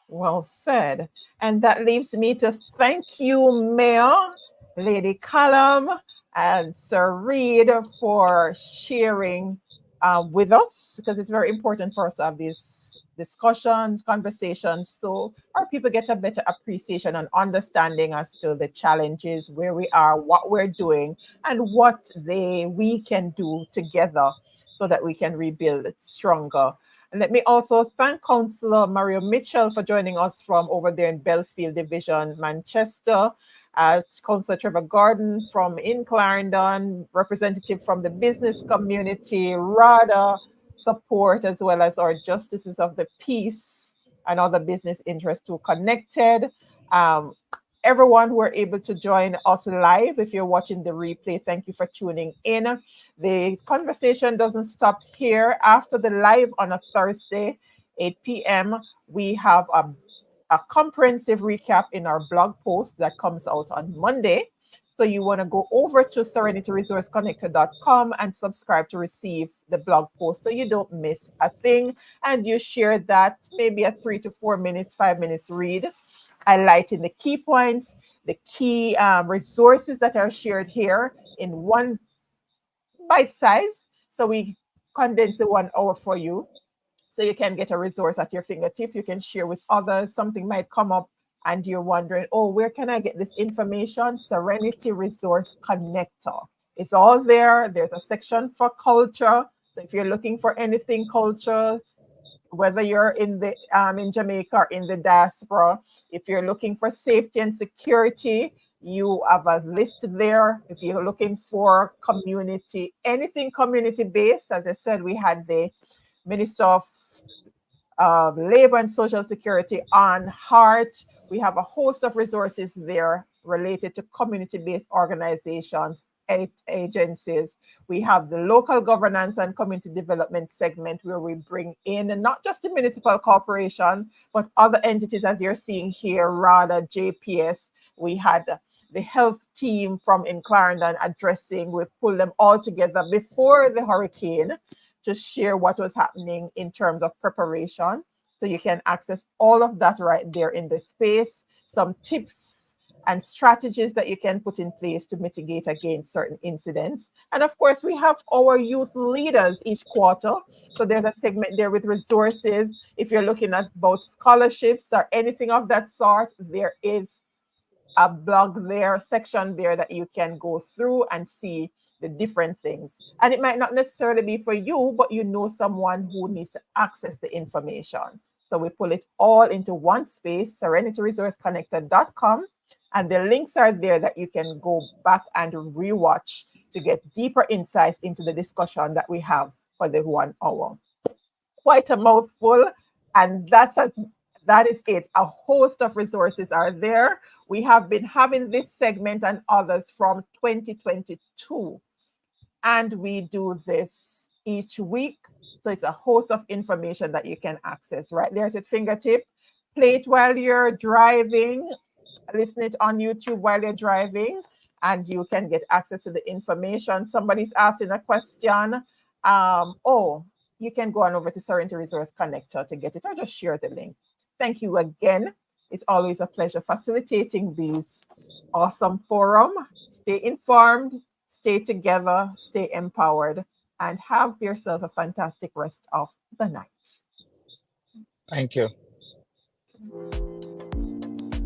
Well said. And that leaves me to thank you, Mayor, Lady Callum, and Sir Reid, for sharing with us, because it's very important for us to have these discussions, conversations, so our people get a better appreciation and understanding as to the challenges, where we are, what we're doing, and what we can do together so that we can rebuild it stronger. And let me also thank Councillor Mario Mitchell for joining us from over there in Belfield Division, Manchester. Councillor Trevor Gordon from in Clarendon, representative from the business community, RADA support, as well as our Justices of the Peace and other business interests who connected. Everyone who are able to join us live, if you're watching the replay, thank you for tuning in. The conversation doesn't stop here. After the live on a Thursday, 8 p.m., we have a comprehensive recap in our blog post that comes out on Monday. So you want to go over to serenityresourceconnector.com and subscribe to receive the blog post so you don't miss a thing. And you share that, maybe a 3 to 4 minutes, 5 minutes read, highlighting the key points, the key resources that are shared here in one bite size. So we condense the 1 hour for you, so you can get a resource at your fingertip. You can share with others. Something might come up and you're wondering, oh, where can I get this information? Serenity Resource Connector. It's all there. There's a section for culture. So if you're looking for anything culture, whether you're in Jamaica or in the diaspora, if you're looking for safety and security, you have a list there. If you're looking for community, anything community-based, as I said, we had the Minister of Labor and Social Security on heart. We have a host of resources there related to community-based organizations, agencies. We have the local governance and community development segment, where we bring in not just the municipal corporation, but other entities, as you're seeing here, RADA, JPS. We had the health team from in Clarendon addressing. We pulled them all together before the hurricane to share what was happening in terms of preparation. So you can access all of that right there in the space, some tips and strategies that you can put in place to mitigate against certain incidents. And of course, we have our youth leaders each quarter. So there's a segment there with resources. If you're looking at both scholarships or anything of that sort, there is a blog there, section there that you can go through and see the different things. And it might not necessarily be for you, but you know someone who needs to access the information. So we pull it all into one space, serenityresourceconnector.com. And the links are there that you can go back and rewatch to get deeper insights into the discussion that we have for the 1 hour. Quite a mouthful. And that is it. A host of resources are there. We have been having this segment and others from 2022. And we do this each week So it's a host of information that you can access right there at your fingertip. Play it while you're driving, listen it on YouTube while you're driving, and you can get access to the information. Somebody's asking a question. You can go on over to Serenity Resource Connector to get it, or just share the link. Thank you again. It's always a pleasure facilitating these awesome forum. Stay informed, stay together, stay empowered, and have yourself a fantastic rest of the night. Thank you.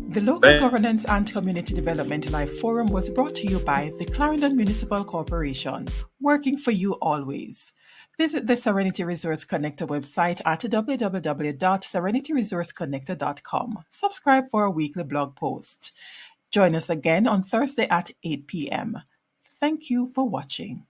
The Local Governance and Community Development Live Forum was brought to you by the Clarendon Municipal Corporation, working for you always. Visit the Serenity Resource Connector website at www.serenityresourceconnector.com. Subscribe for a weekly blog post. Join us again on Thursday at 8 p.m. Thank you for watching.